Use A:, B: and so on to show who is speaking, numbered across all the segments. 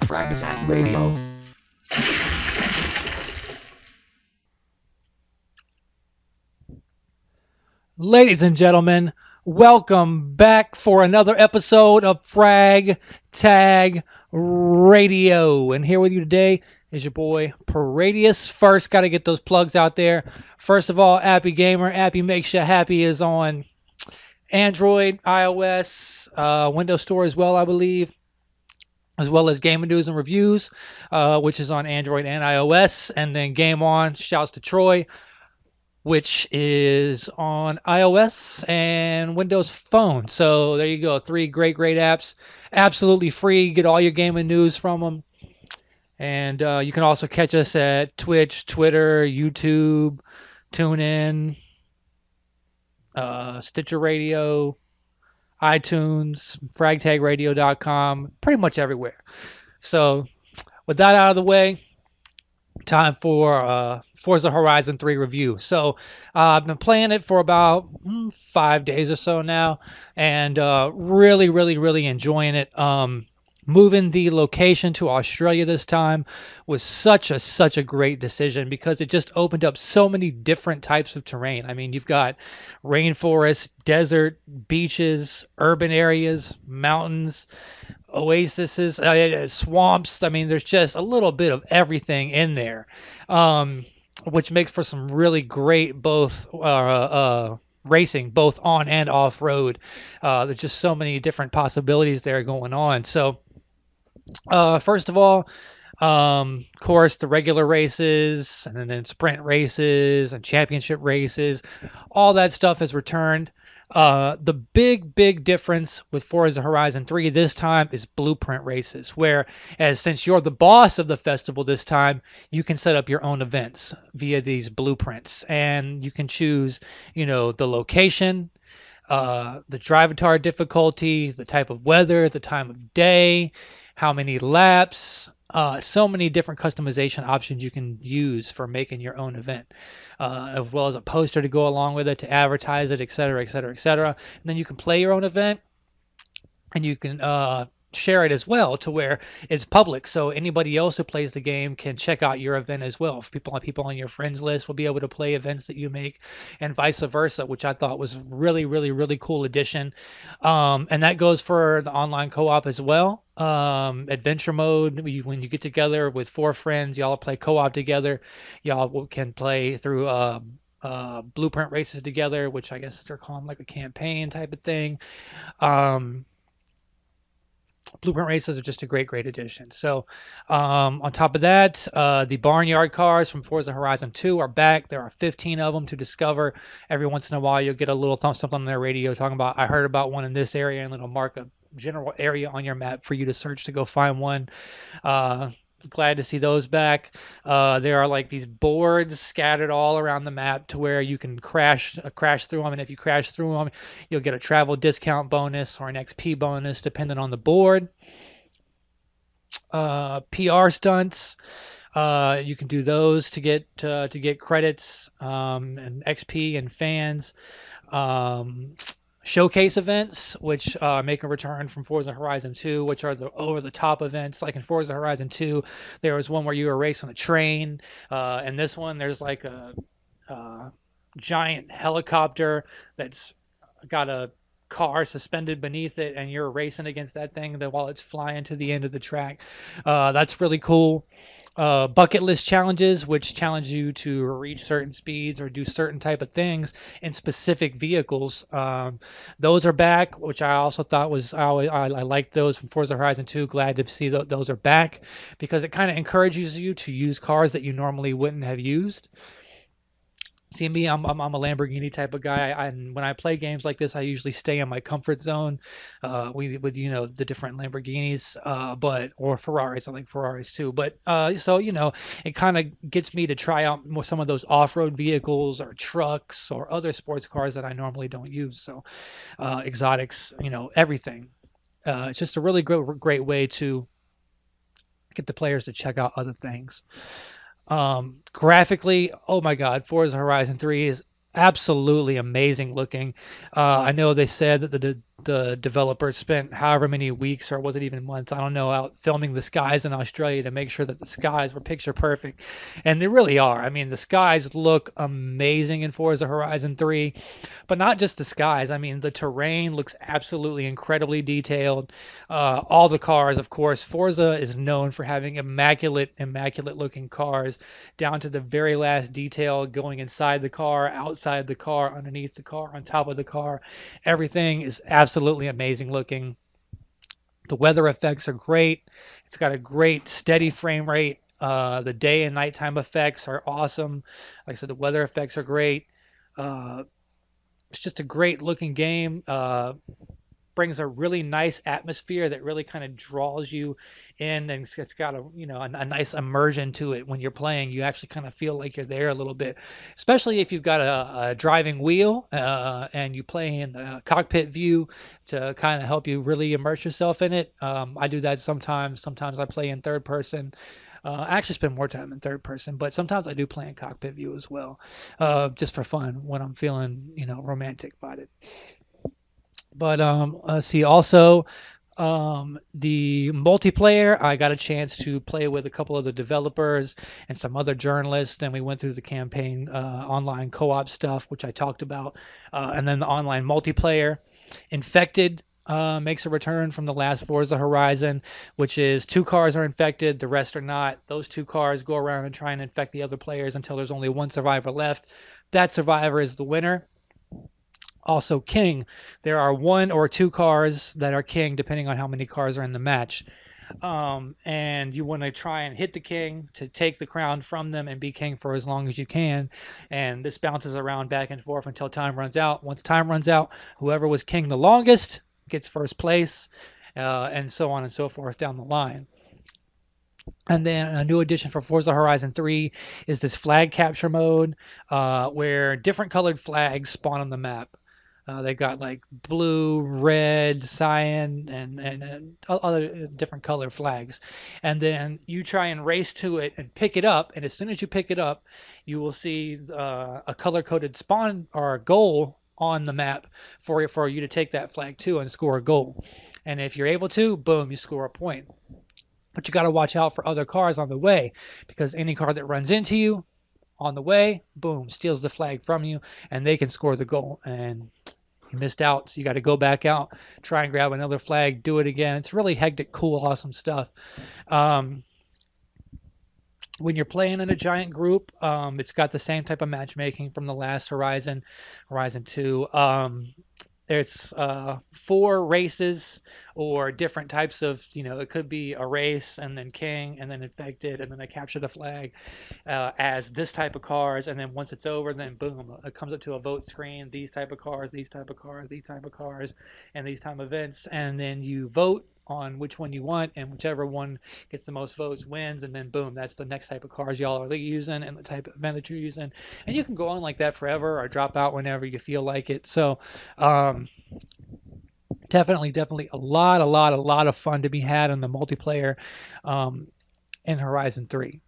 A: Frag Radio.
B: Ladies and gentlemen, welcome back for another episode of Frag Tag Radio. And here with you today is your boy Pradius. First, got to get those plugs out there. First of all, Appy Gamer. Appy Makes You Happy is on Android, iOS, Windows Store as well, I believe, as well as Game News and Reviews, which is on Android and iOS. And then Game On, shouts to Troy, which is on iOS and Windows Phone. So there you go. 3 great apps. Absolutely free. Get all your gaming news from them. And you can also catch us at Twitch, Twitter, YouTube, TuneIn, Stitcher Radio, iTunes, fragtagradio.com, pretty much everywhere. So with that out of the way, time for Forza Horizon 3 review. So I've been playing it for about 5 days or so now, and really enjoying it. Moving the location to Australia this time was such a great decision because it just opened up so many different types of terrain. I mean, you've got rainforest, desert, beaches, urban areas, mountains, oases, swamps. I mean, there's just a little bit of everything in there, which makes for some really great both racing, both on and off road. There's just so many different possibilities there going on. So first of all, of course, the regular races and then sprint races and championship races, all that stuff has returned. The big difference with Forza Horizon 3 this time is blueprint races, where as since you're the boss of the festival this time, you can set up your own events via these blueprints, and you can choose, the location, the drive difficulty, the type of weather, the time of day, how many laps, so many different customization options you can use for making your own event, as well as a poster to go along with it to advertise it, etc. And then you can play your own event, and you can share it as well to where it's public, so anybody else who plays the game can check out your event as well. If people on your friends list will be able to play events that you make, and vice versa, which I thought was really cool addition. And that goes for the online co-op as well. Adventure mode, when you get together with 4 friends, y'all play co-op together. Y'all can play through blueprint races together, which I guess they're calling like a campaign type of thing. Blueprint races are just a great addition. So on top of that, the barnyard cars from Forza Horizon 2 are back. There are 15 of them to discover. Every once in a while, you'll get a little something on their radio talking about, I heard about one in this area, and it'll mark a general area on your map for you to search to go find one. Glad to see those back. There are like these boards scattered all around the map to where you can crash through them, and if you crash through them, you'll get a travel discount bonus or an XP bonus depending on the board. PR stunts, you can do those to get credits and XP and fans. Showcase events, which make a return from Forza Horizon 2, which are the over-the-top events. Like in Forza Horizon 2, there was one where you were racing a train. And this one, there's like a giant helicopter that's got a car suspended beneath it, and you're racing against that thing while it's flying to the end of the track. That's really cool. Bucket list challenges, which challenge you to reach certain speeds or do certain type of things in specific vehicles. Those are back, which I also thought was, I liked those from Forza Horizon 2. Glad to see those are back, because it kind of encourages you to use cars that you normally wouldn't have used. See me, I'm a Lamborghini type of guy. And when I play games like this, I usually stay in my comfort zone with the different Lamborghinis, or Ferraris. I like Ferraris too. But so it kind of gets me to try out some of those off-road vehicles or trucks or other sports cars that I normally don't use. So exotics, everything. It's just a really great way to get the players to check out other things. Graphically, oh my God, Forza Horizon 3 is absolutely amazing looking. I know they said that the developers spent however many weeks, or was it even months, I don't know, out filming the skies in Australia to make sure that the skies were picture perfect. And they really are. I mean, the skies look amazing in Forza Horizon 3, but not just the skies. I mean, the terrain looks absolutely incredibly detailed. All the cars, of course, Forza is known for having immaculate looking cars, down to the very last detail, going inside the car, outside the car, underneath the car, on top of the car. Everything is absolutely amazing looking. The weather effects are great. It's got a great steady frame rate. The day and nighttime effects are awesome. Like I said, the weather effects are great. Uh, it's just a great looking game. Brings a really nice atmosphere that really kind of draws you in, and it's got a nice immersion to it. When you're playing, you actually kind of feel like you're there a little bit, especially if you've got a driving wheel, and you play in the cockpit view to kind of help you really immerse yourself in it. I do that sometimes I play in third person. I actually spend more time in third person, but sometimes I do play in cockpit view as well, just for fun when I'm feeling romantic about it. But let's see. Also, the multiplayer, I got a chance to play with a couple of the developers and some other journalists, and we went through the campaign online co-op stuff, which I talked about, and then the online multiplayer. Infected makes a return from the last Forza Horizon, which is two cars are infected, the rest are not. Those two cars go around and try and infect the other players until there's only one survivor left. That survivor is the winner. Also king. There are one or two cars that are king, depending on how many cars are in the match. And you want to try and hit the king to take the crown from them and be king for as long as you can. And this bounces around back and forth until time runs out. Once time runs out, whoever was king the longest gets first place, and so on and so forth down the line. And then a new addition for Forza Horizon 3 is this flag capture mode, where different colored flags spawn on the map. They got like blue, red, cyan, and other different color flags. And then you try and race to it and pick it up. And as soon as you pick it up, you will see a color coded spawn or a goal on the map for you to take that flag to and score a goal. And if you're able to, boom, you score a point. But you got to watch out for other cars on the way, because any car that runs into you on the way, boom, steals the flag from you, and they can score the goal. And you missed out, so you got to go back out, try and grab another flag, do it again. It's really hectic, cool, awesome stuff. Um, when you're playing in a giant group, it's got the same type of matchmaking from the last Horizon, Horizon 2. There's four races or different types of, it could be a race and then king and then infected and then they capture the flag as this type of cars. And then once it's over, then boom, it comes up to a vote screen, these type of cars, these type of cars, these type of cars, and these time events. And then you vote on which one you want, and whichever one gets the most votes wins, and then boom, that's the next type of cars y'all are using and the type of event that you're using. And you can go on like that forever or drop out whenever you feel like it. So definitely a lot of fun to be had in the multiplayer in Horizon 3.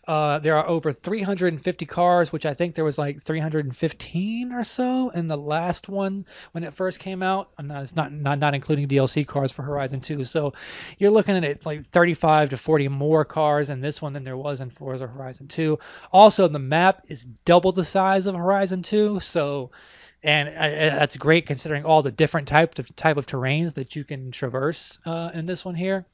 B: There are over 350 cars, which I think there was like 315 or so in the last one when it first came out. And it's not including DLC cars for Horizon 2. So you're looking at it like 35 to 40 more cars in this one than there was in Forza Horizon 2. Also, the map is double the size of Horizon 2. So, and that's great considering all the different type of terrains that you can traverse in this one here.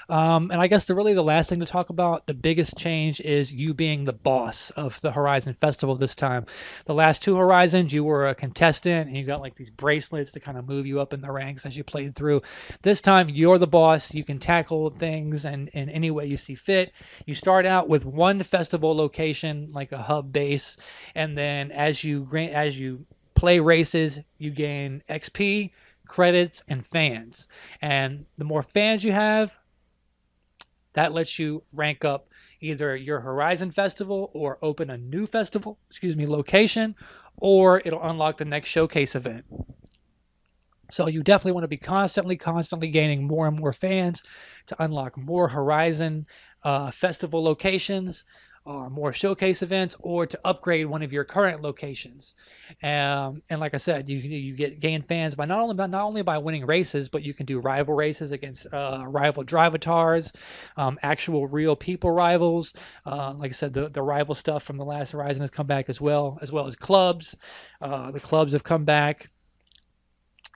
B: And I guess the last thing to talk about, the biggest change is you being the boss of the Horizon Festival this time. The last two Horizons, you were a contestant and you got like these bracelets to kind of move you up in the ranks as you played through. This time, you're the boss. You can tackle things and in any way you see fit. You start out with one festival location, like a hub base, and then as you play races, you gain XP, credits, and fans. And the more fans you have, that lets you rank up either your Horizon Festival or open a new festival, location, or it'll unlock the next showcase event. So you definitely want to be constantly gaining more and more fans to unlock more Horizon Festival locations. or more showcase events, or to upgrade one of your current locations. And like I said, you get gain fans by not only by winning races, but you can do rival races against rival drivatars, actual real people rivals. Like I said, the rival stuff from the last Horizon has come back as well as clubs. The clubs have come back.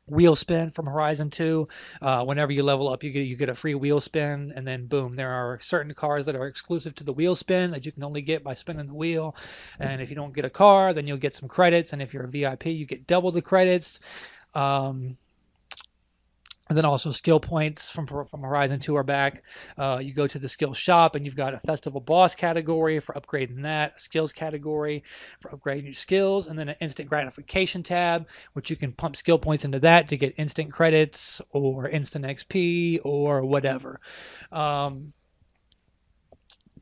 B: Wheel spin from Horizon 2. Whenever you level up, you get a free wheel spin, and then boom, there are certain cars that are exclusive to the wheel spin that you can only get by spinning the wheel. And if you don't get a car, then you'll get some credits, and if you're a VIP, you get double the credits. Um, and then also skill points from Horizon 2 are back. You go to the skill shop and you've got a festival boss category for upgrading that, a skills category for upgrading your skills, and then an instant gratification tab, which you can pump skill points into that to get instant credits or instant XP or whatever. But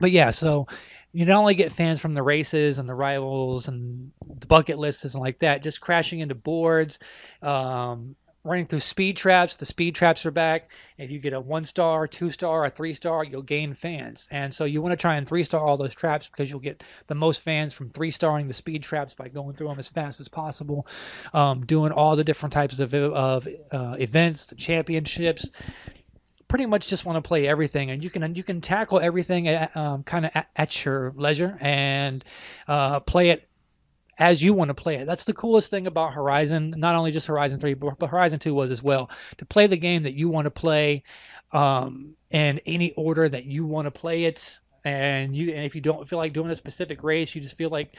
B: yeah, so you not only get fans from the races and the rivals and the bucket lists and like that, just crashing into boards, running through speed traps. The speed traps are back. If you get a 1-star, 2-star, or 3-star, you'll gain fans. And so you want to try and 3-star all those traps because you'll get the most fans from 3-starring the speed traps by going through them as fast as possible, doing all the different types of events, the championships. Pretty much just want to play everything, and you can tackle everything kind of at your leisure and play it as you want to play it. That's the coolest thing about Horizon. Not only just Horizon 3, but Horizon 2 was as well. To play the game that you want to play in any order that you want to play it. And if you don't feel like doing a specific race, you just feel like,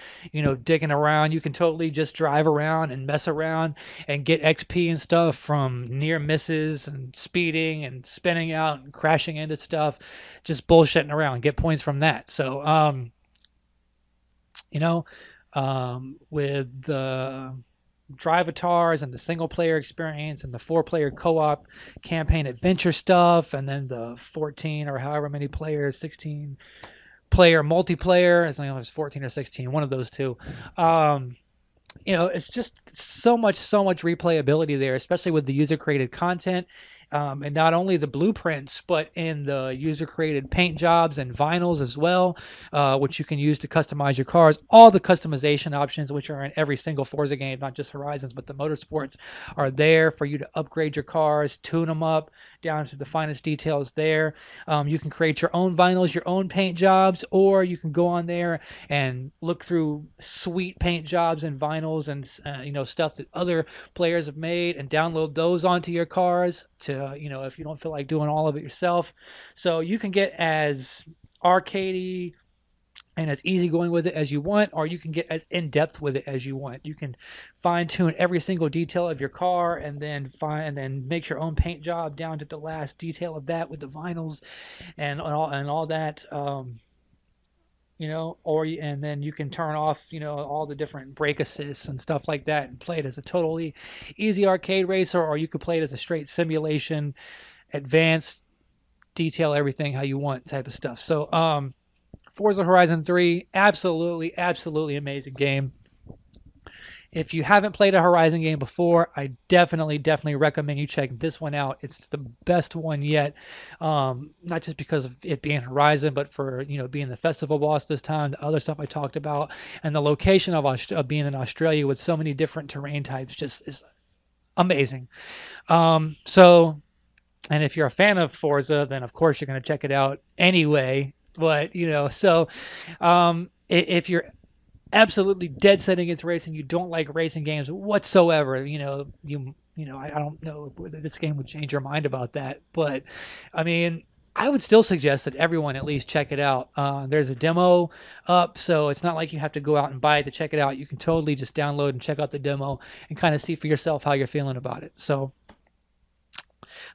B: digging around, you can totally just drive around and mess around and get XP and stuff from near misses and speeding and spinning out and crashing into stuff, just bullshitting around, get points from that. So, with the drivatars and the single player experience and the 4-player co-op campaign adventure stuff, and then the 14 or however many players, 16 player multiplayer, as long as it's 14 or 16, one of those two. It's just so much replayability there, especially with the user created content. And not only the blueprints, but in the user-created paint jobs and vinyls as well, which you can use to customize your cars. All the customization options, which are in every single Forza game, not just Horizons, but the Motorsports, are there for you to upgrade your cars, tune them up down to the finest details there. You can create your own vinyls, your own paint jobs, or you can go on there and look through sweet paint jobs and vinyls and stuff that other players have made and download those onto your cars to if you don't feel like doing all of it yourself. So you can get as arcadey and as easygoing with it as you want, or you can get as in-depth with it as you want. You can fine-tune every single detail of your car and then make your own paint job down to the last detail of that with the vinyls and all that. And then you can turn off, all the different brake assists and stuff like that and play it as a totally easy arcade racer, or you could play it as a straight simulation, advanced, detail everything how you want type of stuff. So, Forza Horizon 3, absolutely amazing game. If you haven't played a Horizon game before, I definitely recommend you check this one out. It's the best one yet. Not just because of it being Horizon, but for being the festival boss this time, the other stuff I talked about, and the location of being in Australia with so many different terrain types just is amazing. And if you're a fan of Forza, then of course you're going to check it out anyway. But if you're absolutely dead set against racing, you don't like racing games whatsoever, I don't know whether this game would change your mind about that, but I mean, I would still suggest that everyone at least check it out. There's a demo up, so it's not like you have to go out and buy it to check it out. You can totally just download and check out the demo and kind of see for yourself how you're feeling about it. So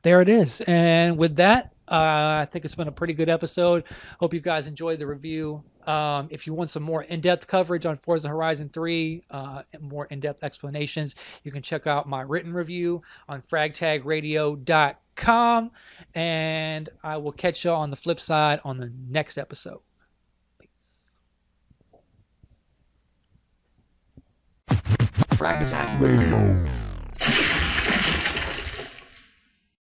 B: there it is. And with that, I think it's been a pretty good episode. Hope you guys enjoyed the review. If you want some more in-depth coverage on Forza Horizon 3, and more in-depth explanations, you can check out my written review on fragtagradio.com. And I will catch y'all on the flip side on the next episode. Peace.
A: Frag Radio.